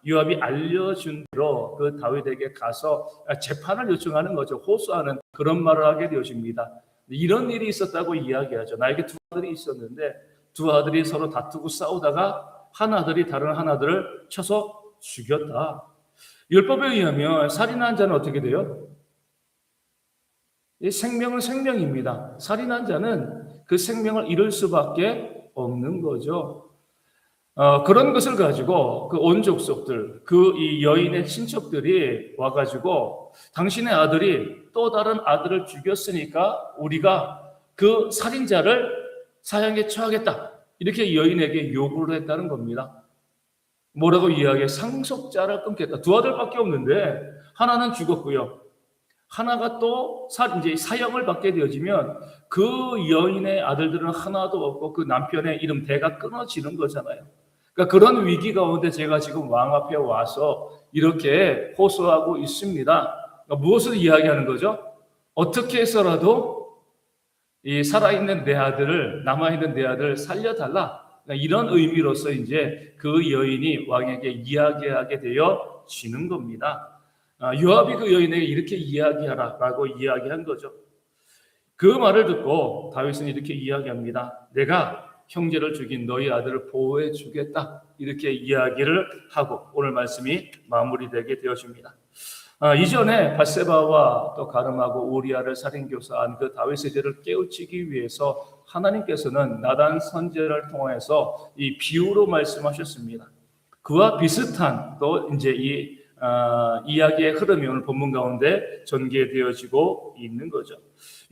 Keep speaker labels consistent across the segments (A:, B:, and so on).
A: 요압이 알려준 대로 그 다윗에게 가서 재판을 요청하는 거죠. 호소하는 그런 말을 하게 되어집니다. 이런 일이 있었다고 이야기하죠. 나에게 두 아들이 있었는데 두 아들이 서로 다투고 싸우다가 한 아들이 다른 한 아들을 쳐서 죽였다. 율법에 의하면 살인한 자는 어떻게 돼요? 이 생명은 생명입니다. 살인한 자는 그 생명을 잃을 수밖에 없는 거죠. 그런 것을 가지고 그 온 족속들, 그 이 여인의 친척들이 와가지고 당신의 아들이 또 다른 아들을 죽였으니까 우리가 그 살인자를 사형에 처하겠다. 이렇게 여인에게 요구를 했다는 겁니다. 뭐라고 이야기해? 상속자를 끊겠다. 두 아들밖에 없는데 하나는 죽었고요. 하나가 또 이제 사형을 받게 되어지면 그 여인의 아들들은 하나도 없고 그 남편의 이름 대가 끊어지는 거잖아요. 그러니까 그런 위기 가운데 제가 지금 왕 앞에 와서 이렇게 호소하고 있습니다. 그러니까 무엇을 이야기하는 거죠? 어떻게 해서라도 이 살아있는 내 아들을, 남아있는 내 아들을 살려달라. 그러니까 이런 의미로서 이제 그 여인이 왕에게 이야기하게 되어지는 겁니다. 요압이 그 여인에게 이렇게 이야기하라라고 이야기한 거죠. 그 말을 듣고 다윗은 이렇게 이야기합니다. 내가 형제를 죽인 너희 아들을 보호해 주겠다. 이렇게 이야기를 하고 오늘 말씀이 마무리되게 되어집니다. 이전에 밧세바와 또 가름하고 우리아를 살인교사한 그 다윗의 죄를 깨우치기 위해서 하나님께서는 나단 선지자를 통해서 이 비유로 말씀하셨습니다. 그와 비슷한 또 이제 이 이야기의 흐름이 오늘 본문 가운데 전개되어지고 있는 거죠.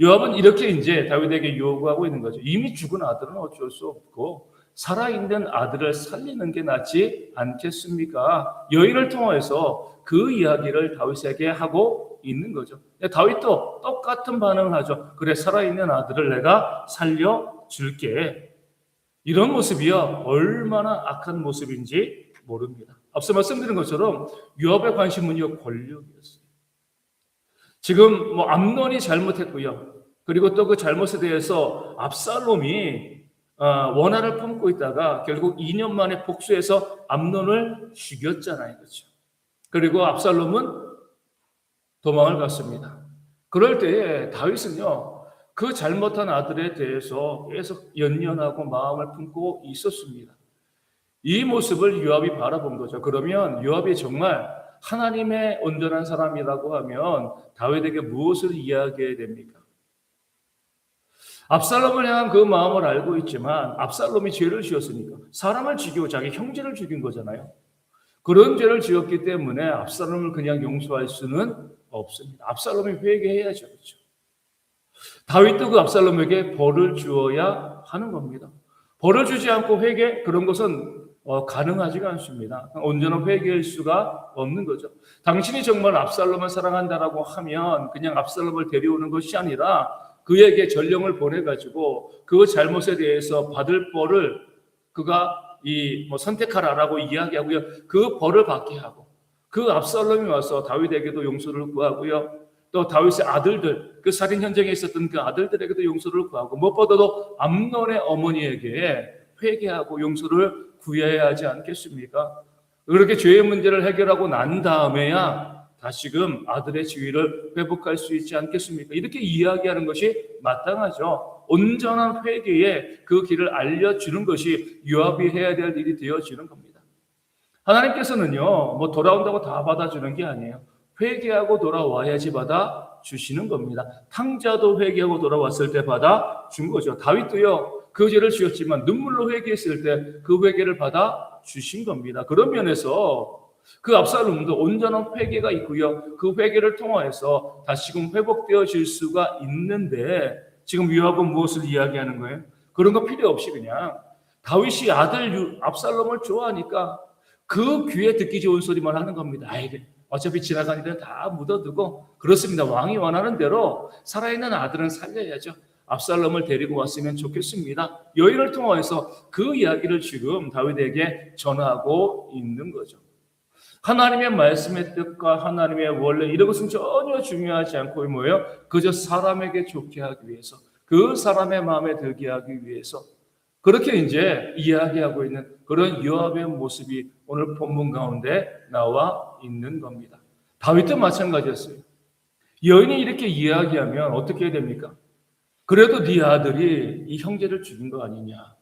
A: 요압은 이렇게 이제 다윗에게 요구하고 있는 거죠. 이미 죽은 아들은 어쩔 수 없고 살아있는 아들을 살리는 게 낫지 않겠습니까? 여인을 통해서 그 이야기를 다윗에게 하고 있는 거죠. 다윗도 똑같은 반응을 하죠. 그래, 살아있는 아들을 내가 살려줄게. 이런 모습이요, 얼마나 악한 모습인지 모릅니다. 앞서 말씀드린 것처럼 요압의 관심은요, 권력이었어요. 지금 뭐 암논이 잘못했고요. 그리고 또 그 잘못에 대해서 압살롬이 원한을 품고 있다가 결국 2년 만에 복수해서 암논을 죽였잖아요. 그렇죠? 그리고 압살롬은 도망을 갔습니다. 그럴 때에 다윗은요, 그 잘못한 아들에 대해서 계속 연연하고 마음을 품고 있었습니다. 이 모습을 요압이 바라본 거죠. 그러면 요압이 정말 하나님의 온전한 사람이라고 하면 다윗에게 무엇을 이야기해야 됩니까? 압살롬을 향한 그 마음을 알고 있지만 압살롬이 죄를 지었으니까 사람을 죽이고 자기 형제를 죽인 거잖아요. 그런 죄를 지었기 때문에 압살롬을 그냥 용서할 수는 없습니다. 압살롬이 회개해야죠. 그렇죠? 다윗도 그 압살롬에게 벌을 주어야 하는 겁니다. 벌을 주지 않고 회개, 그런 것은 가능하지가 않습니다. 온전한 회개일 수가 없는 거죠. 당신이 정말 압살롬을 사랑한다라고 하면 그냥 압살롬을 데려오는 것이 아니라 그에게 전령을 보내가지고 그 잘못에 대해서 받을 벌을 그가 선택하라라고 이야기하고요. 그 벌을 받게 하고 그 압살롬이 와서 다윗에게도 용서를 구하고요. 또 다윗의 아들들, 그 살인 현장에 있었던 그 아들들에게도 용서를 구하고 무엇보다도 암논의 어머니에게 회개하고 용서를 구해야 하지 않겠습니까? 그렇게 죄의 문제를 해결하고 난 다음에야 다시금 아들의 지위를 회복할 수 있지 않겠습니까? 이렇게 이야기하는 것이 마땅하죠. 온전한 회개의 그 길을 알려주는 것이 요압이 해야 될 일이 되어지는 겁니다. 하나님께서는요, 뭐 돌아온다고 다 받아주는 게 아니에요. 회개하고 돌아와야지 받아주시는 겁니다. 탕자도 회개하고 돌아왔을 때 받아준 거죠. 다윗도요, 그 죄를 지었지만 눈물로 회개했을 때 그 회개를 받아주신 겁니다. 그런 면에서 그 압살롬도 온전한 회개가 있고요. 그 회개를 통하여서 다시금 회복되어질 수가 있는데 지금 요압은 무엇을 이야기하는 거예요? 그런 거 필요 없이 그냥 다윗이 아들 압살롬을 좋아하니까 그 귀에 듣기 좋은 소리만 하는 겁니다. 아이고, 어차피 지나가는 데는 다 묻어두고 그렇습니다. 왕이 원하는 대로 살아있는 아들은 살려야죠. 압살롬을 데리고 왔으면 좋겠습니다. 여인을 통해서 그 이야기를 지금 다윗에게 전하고 있는 거죠. 하나님의 말씀의 뜻과 하나님의 원래 이런 것은 전혀 중요하지 않고 뭐예요? 그저 사람에게 좋게 하기 위해서 그 사람의 마음에 들게 하기 위해서 그렇게 이제 이야기하고 있는 그런 요압의 모습이 오늘 본문 가운데 나와 있는 겁니다. 다윗도 마찬가지였어요. 여인이 이렇게 이야기하면 어떻게 해야 됩니까? 그래도 네 아들이 이 형제를 죽인 거 아니냐?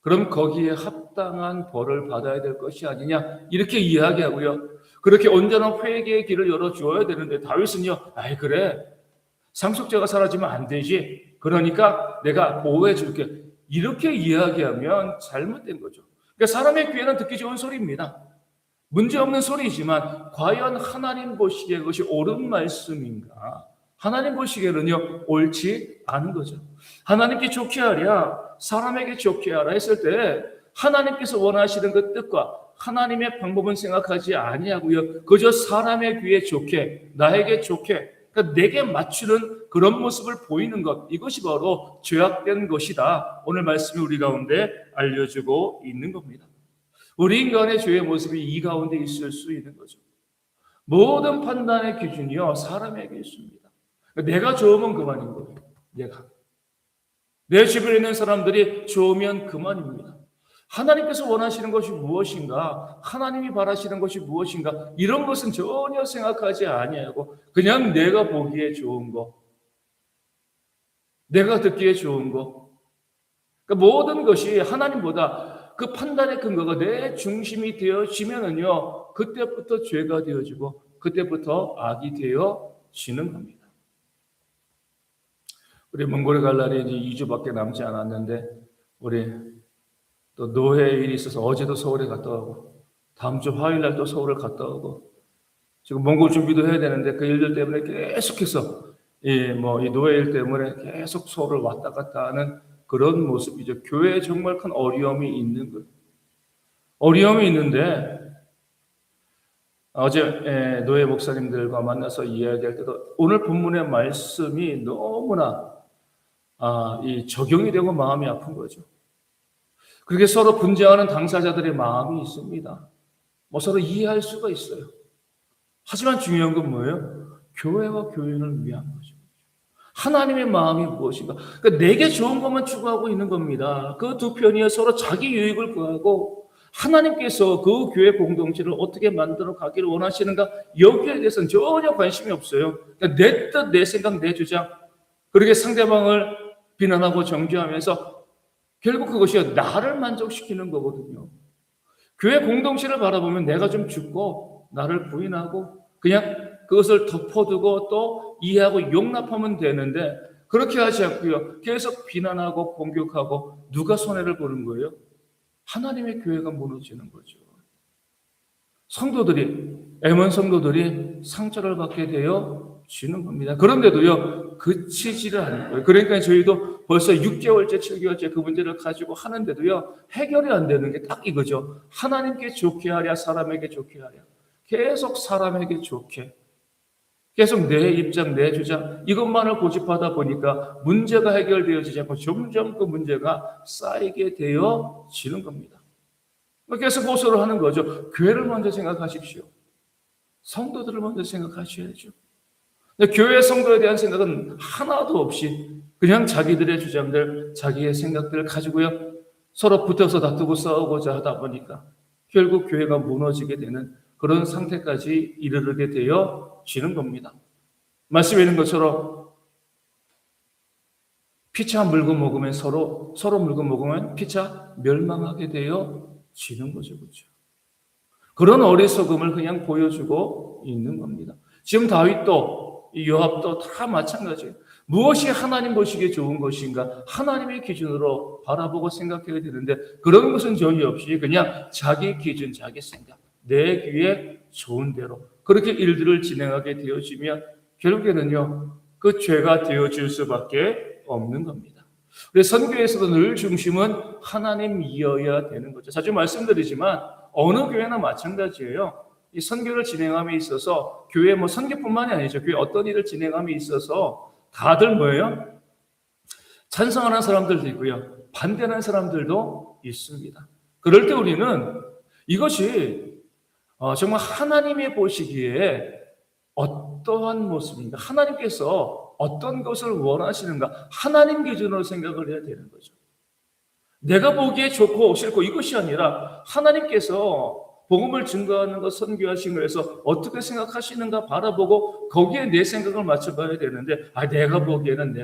A: 그럼 거기에 합당한 벌을 받아야 될 것이 아니냐? 이렇게 이야기하고요. 그렇게 온전한 회개의 길을 열어주어야 되는데 다윗은요, 아이 그래, 상속자가 사라지면 안 되지. 그러니까 내가 보호해 줄게. 이렇게 이야기하면 잘못된 거죠. 그러니까 사람의 귀에는 듣기 좋은 소리입니다. 문제없는 소리지만 과연 하나님 보시기에 그것이 옳은 말씀인가? 하나님 보시기에는요, 옳지 않은 거죠. 하나님께 좋게 하랴, 사람에게 좋게 하라 했을 때 하나님께서 원하시는 그 뜻과 하나님의 방법은 생각하지 아니하고요. 그저 사람의 귀에 좋게, 나에게 좋게, 그러니까 내게 맞추는 그런 모습을 보이는 것, 이것이 바로 죄악된 것이다. 오늘 말씀이 우리 가운데 알려주고 있는 겁니다. 우리 인간의 죄의 모습이 이 가운데 있을 수 있는 거죠. 모든 판단의 기준이요 사람에게 있습니다. 내가 좋으면 그만인 거예요. 내 주변에 있는 사람들이 좋으면 그만입니다. 하나님께서 원하시는 것이 무엇인가? 하나님이 바라시는 것이 무엇인가? 이런 것은 전혀 생각하지 아니하고 그냥 내가 보기에 좋은 거, 내가 듣기에 좋은 거, 그러니까 모든 것이 하나님보다 그 판단의 근거가 내 중심이 되어지면은요, 그때부터 죄가 되어지고 그때부터 악이 되어지는 겁니다. 우리 몽골에 갈 날이 이제 2주밖에 남지 않았는데 우리 또 노회 일이 있어서 어제도 서울에 갔다 오고 다음 주 화요일 날 또 서울을 갔다 오고 지금 몽골 준비도 해야 되는데 그 일들 때문에 계속해서 이 노회 일 때문에 계속 서울을 왔다 갔다 하는 그런 모습이죠. 교회에 정말 큰 어려움이 있는 거예요. 어려움이 있는데 어제 노회 목사님들과 만나서 이야기할 때도 오늘 본문의 말씀이 너무나 이 적용이 되고 마음이 아픈 거죠. 그렇게 서로 분쟁하는 당사자들의 마음이 있습니다. 서로 이해할 수가 있어요. 하지만 중요한 건 뭐예요? 교회와 교인을 위한 거죠. 하나님의 마음이 무엇인가? 그러니까 내게 좋은 것만 추구하고 있는 겁니다. 그 두 편이 서로 자기 유익을 구하고 하나님께서 그 교회 공동체를 어떻게 만들어 가기를 원하시는가? 여기에 대해서는 전혀 관심이 없어요. 그러니까 내 뜻, 내 생각, 내 주장, 그렇게 상대방을 비난하고 정죄하면서 결국 그것이 나를 만족시키는 거거든요. 교회 공동체를 바라보면 내가 좀 죽고 나를 부인하고 그냥 그것을 덮어두고 또 이해하고 용납하면 되는데 그렇게 하지 않고요. 계속 비난하고 공격하고 누가 손해를 보는 거예요? 하나님의 교회가 무너지는 거죠. 애먼 성도들이 상처를 받게 되어지는 겁니다. 그런데도요, 그치지를 않는 거예요. 그러니까 저희도 벌써 6개월째, 7개월째 그 문제를 가지고 하는데도요, 해결이 안 되는 게 딱 이거죠. 하나님께 좋게 하랴, 사람에게 좋게 하랴. 계속 사람에게 좋게. 계속 내 입장, 내 주장, 이것만을 고집하다 보니까 문제가 해결되어지지 않고 점점 그 문제가 쌓이게 되어지는 겁니다. 계속 호소를 하는 거죠. 교회를 먼저 생각하십시오. 성도들을 먼저 생각하셔야죠. 교회 성도에 대한 생각은 하나도 없이 그냥 자기들의 주장들, 자기의 생각들을 가지고요. 서로 붙어서 다투고 싸우고자 하다 보니까 결국 교회가 무너지게 되는 그런 상태까지 이르게 되어지는 겁니다. 말씀에 있는 것처럼 피차 물고 먹으면 서로 물고 먹으면 피차 멸망하게 되어지는 거죠. 그렇죠? 그런 어리석음을 그냥 보여주고 있는 겁니다. 지금 다윗도 요압도 다 마찬가지예요. 무엇이 하나님 보시기에 좋은 것인가? 하나님의 기준으로 바라보고 생각해야 되는데 그런 것은 전혀 없이 그냥 자기 기준, 자기 생각, 내 귀에 좋은 대로 그렇게 일들을 진행하게 되어지면 결국에는요 그 죄가 되어질 수밖에 없는 겁니다. 우리 선교에서도 늘 중심은 하나님이어야 되는 거죠. 자주 말씀드리지만 어느 교회나 마찬가지예요. 이 선교를 진행함에 있어서 교회 선교뿐만이 아니죠. 교회 어떤 일을 진행함에 있어서 다들 뭐예요? 찬성하는 사람들도 있고요. 반대하는 사람들도 있습니다. 그럴 때 우리는 이것이 정말 하나님이 보시기에 어떠한 모습인가? 하나님께서 어떤 것을 원하시는가? 하나님 기준으로 생각을 해야 되는 거죠. 내가 보기에 좋고 싫고 이것이 아니라 하나님께서 복음을 증거하는 것, 선교하신 것에서 어떻게 생각하시는가 바라보고 거기에 내 생각을 맞춰봐야 되는데 내가 보기에는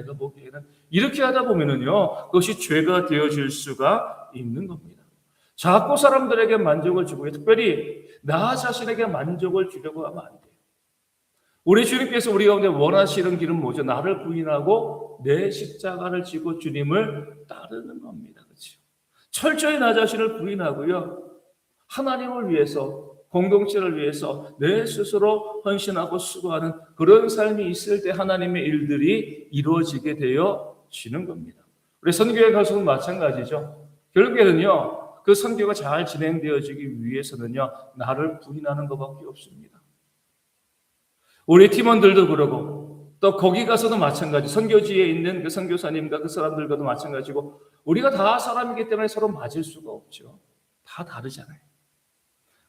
A: 이렇게 하다 보면은요 그것이 죄가 되어질 수가 있는 겁니다. 자꾸 사람들에게 만족을 주고 특별히 나 자신에게 만족을 주려고 하면 안 돼요. 우리 주님께서 우리 가운데 원하시는 길은 뭐죠? 나를 부인하고 내 십자가를 지고 주님을 따르는 겁니다. 그렇죠? 철저히 나 자신을 부인하고요. 하나님을 위해서, 공동체를 위해서 내 스스로 헌신하고 수고하는 그런 삶이 있을 때 하나님의 일들이 이루어지게 되어지는 겁니다. 우리 선교에 가서도 마찬가지죠. 결국에는요, 그 선교가 잘 진행되어지기 위해서는요, 나를 부인하는 것밖에 없습니다. 우리 팀원들도 그러고, 또 거기 가서도 마찬가지, 선교지에 있는 그 선교사님과 그 사람들과도 마찬가지고, 우리가 다 사람이기 때문에 서로 맞을 수가 없죠. 다 다르잖아요.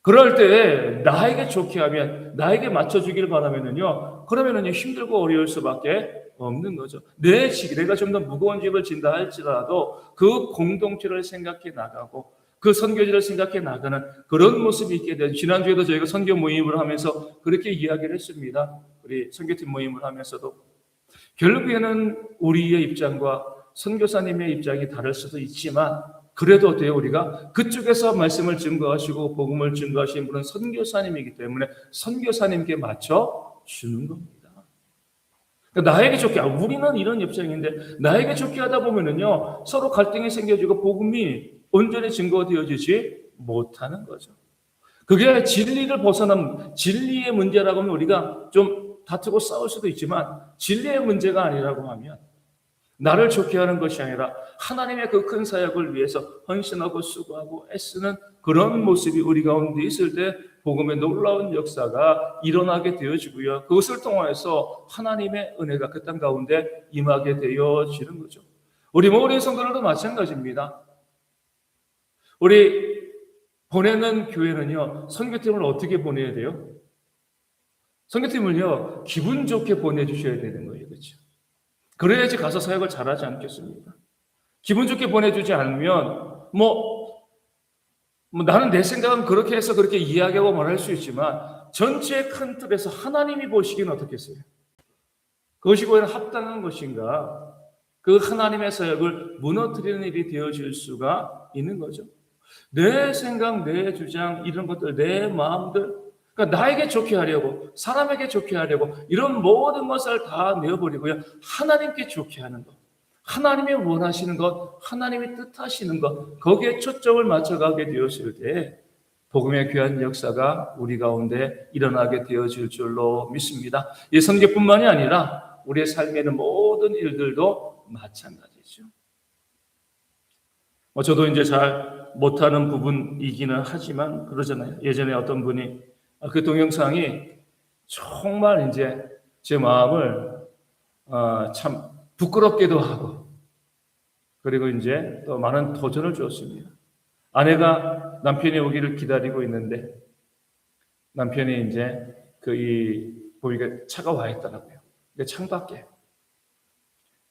A: 그럴 때 나에게 좋게 하면, 나에게 맞춰주길 바라면은요, 그러면은요, 힘들고 어려울 수밖에 없는 거죠. 내가 좀 더 무거운 짐을 진다 할지라도 그 공동체를 생각해 나가고, 그 선교지를 생각해 나가는 그런 모습이 있게 되죠. 지난주에도 저희가 선교 모임을 하면서 그렇게 이야기를 했습니다. 우리 선교팀 모임을 하면서도. 결국에는 우리의 입장과 선교사님의 입장이 다를 수도 있지만 그래도 어때요? 우리가 그쪽에서 말씀을 증거하시고 복음을 증거하신 분은 선교사님이기 때문에 선교사님께 맞춰 주는 겁니다. 그러니까 나에게 좋게, 우리는 이런 입장인데 나에게 좋게 하다 보면은요 서로 갈등이 생겨지고 복음이 온전히 증거되어지지 못하는 거죠. 그게 진리를 벗어난 진리의 문제라고 하면 우리가 좀 다투고 싸울 수도 있지만 진리의 문제가 아니라고 하면 나를 좋게 하는 것이 아니라 하나님의 그 큰 사역을 위해서 헌신하고 수고하고 애쓰는 그런 모습이 우리 가운데 있을 때 복음의 놀라운 역사가 일어나게 되어지고요. 그것을 통해서 하나님의 은혜가 그 땅 가운데 임하게 되어지는 거죠. 우리 모든 성도들도 마찬가지입니다. 우리 보내는 교회는요, 선교팀을 어떻게 보내야 돼요? 선교팀을요, 기분 좋게 보내주셔야 되는 거예요. 그렇죠? 그래야지 가서 사역을 잘하지 않겠습니까? 기분 좋게 보내주지 않으면, 나는 내 생각은 그렇게 해서 그렇게 이야기하고 말할 수 있지만, 전체의 큰 틀에서 하나님이 보시기는 어떻겠어요? 그것이 과연 합당한 것인가? 그 하나님의 사역을 무너뜨리는 일이 되어질 수가 있는 거죠. 내 생각, 내 주장, 이런 것들, 내 마음들, 그러니까 나에게 좋게 하려고, 사람에게 좋게 하려고, 이런 모든 것을 다 내어버리고요. 하나님께 좋게 하는 것, 하나님이 원하시는 것, 하나님이 뜻하시는 것, 거기에 초점을 맞춰가게 되었을 때, 복음의 귀한 역사가 우리 가운데 일어나게 되어질 줄로 믿습니다. 이 선교뿐만이 아니라, 우리의 삶에는 모든 일들도 마찬가지죠. 저도 이제 잘 못하는 부분이기는 하지만 그러잖아요. 예전에 어떤 분이 그 동영상이 정말 이제 제 마음을 참 부끄럽기도 하고 그리고 이제 또 많은 도전을 주었습니다. 아내가 남편이 오기를 기다리고 있는데 남편이 이제 보니까 차가 와 있더라고요. 창밖에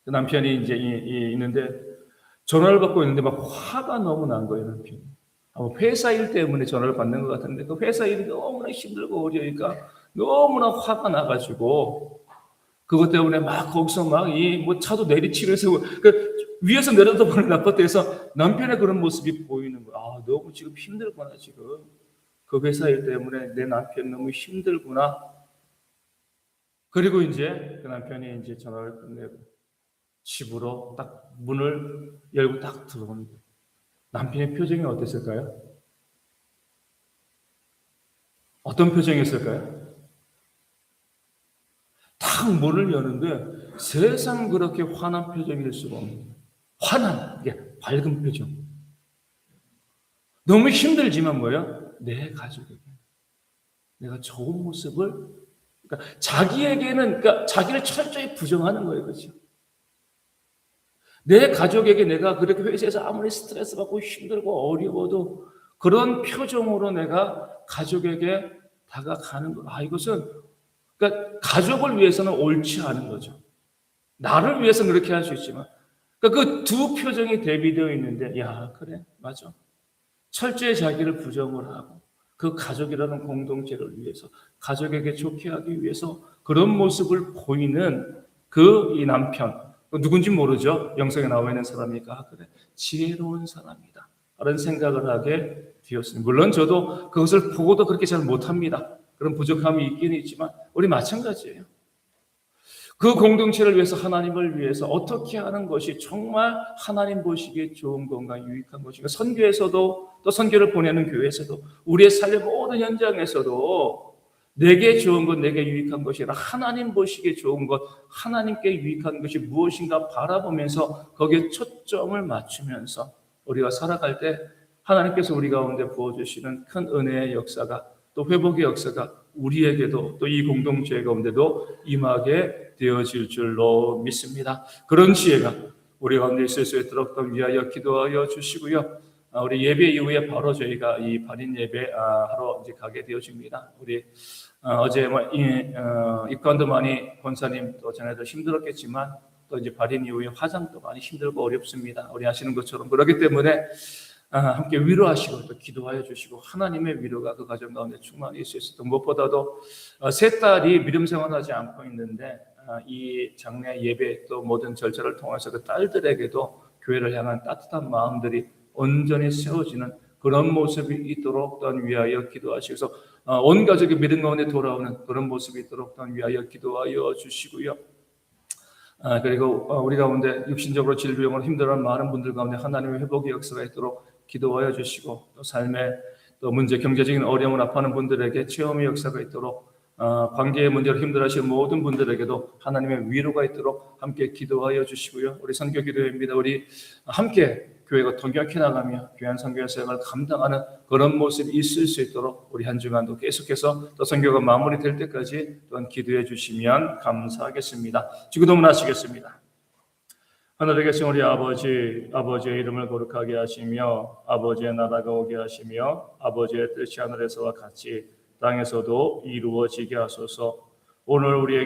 A: 남편이 이제 있는데 전화를 받고 있는데 막 화가 너무 난 거예요, 남편이. 회사 일 때문에 전화를 받는 것 같은데 그 회사 일이 너무나 힘들고 어려우니까 너무나 화가 나가지고 그것 때문에 막 거기서 막 차도 내리치면서 위에서 내려다 보는 아파트에서 남편의 그런 모습이 보이는 거야. 너무 지금 힘들구나 지금. 그 회사 일 때문에 내 남편 너무 힘들구나. 그리고 이제 그 남편이 이제 전화를 끝내고 집으로 딱 문을 열고 딱 들어오는 거예요. 남편의 표정이 어땠을까요? 어떤 표정이었을까요? 딱 문을 여는데 세상 그렇게 환한 표정일 수가 없는 환한, 밝은 표정. 너무 힘들지만 뭐예요? 내 가족에게 내가 좋은 모습을 그러니까 자기에게는 자기를 철저히 부정하는 거예요. 그렇죠? 내 가족에게 내가 그렇게 회사에서 아무리 스트레스 받고 힘들고 어려워도 그런 표정으로 내가 가족에게 다가가는 거. 이것은 그러니까 가족을 위해서는 옳지 않은 거죠. 나를 위해서는 그렇게 할 수 있지만 그 두 표정이 대비되어 있는데, 야, 그래, 맞아. 철저히 자기를 부정을 하고 그 가족이라는 공동체를 위해서, 가족에게 좋게 하기 위해서 그런 모습을 보이는 그 이 남편, 누군지 모르죠. 영성에 나와 있는 사람이니까, 그래, 지혜로운 사람이다 라는 생각을 하게 되었습니다. 물론 저도 그것을 보고도 그렇게 잘 못합니다. 그런 부족함이 있긴 있지만 우리 마찬가지예요. 그 공동체를 위해서, 하나님을 위해서 어떻게 하는 것이 정말 하나님 보시기에 좋은 건가, 유익한 것인가. 선교에서도, 또 선교를 보내는 교회에서도, 우리의 삶의 모든 현장에서도 내게 좋은 것, 내게 유익한 것이 아니라 하나님 보시기에 좋은 것, 하나님께 유익한 것이 무엇인가 바라보면서 거기에 초점을 맞추면서 우리가 살아갈 때 하나님께서 우리 가운데 부어주시는 큰 은혜의 역사가, 또 회복의 역사가 우리에게도, 또 이 공동체 가운데도 임하게 되어질 줄로 믿습니다. 그런 지혜가 우리 가운데 있을 수 있도록 위하여 기도하여 주시고요. 우리 예배 이후에 바로 저희가 이 발인 예배 하러 이제 가게 되어집니다. 우리 어제 입관도 많이 권사님 또 전에도 힘들었겠지만, 또 이제 발인 이후에 화장도 많이 힘들고 어렵습니다. 우리 아시는 것처럼. 그렇기 때문에 함께 위로하시고 또 기도하여 주시고 하나님의 위로가 그 가정 가운데 충만히 있을 수 있도록. 무엇보다도 세 딸이 믿음 생활하지 않고 있는데, 이 장례 예배 또 모든 절차를 통해서 그 딸들에게도 교회를 향한 따뜻한 마음들이 온전히 세워지는 그런 모습이 있도록 또한 위하여 기도하시고서 온 가족이 믿음 가운데 돌아오는 그런 모습이 있도록 또한 위하여 기도하여 주시고요. 그리고 우리 가운데 육신적으로 질병으로 힘들어하는 많은 분들 가운데 하나님의 회복의 역사가 있도록 기도하여 주시고, 또 삶의 또 문제, 경제적인 어려움을 아파하는 분들에게 체험의 역사가 있도록, 관계의 문제로 힘들어하시는 모든 분들에게도 하나님의 위로가 있도록 함께 기도하여 주시고요. 우리 선교 기도회입니다. 우리 함께 교회가 동역해 나가며 귀한 선교 사역을 감당하는 그런 모습이 있을 수 있도록 우리 한 주간도 계속해서 또 선교가 마무리될 때까지 또한 기도해 주시면 감사하겠습니다. 기도문 하시겠습니다. 하늘에 계신 우리 아버지, 아버지의 이름을 거룩하게 하시며 아버지의 나라가 오게 하시며 아버지의 뜻이 하늘에서와 같이 땅에서도 이루어지게 하소서. 오늘 우리에게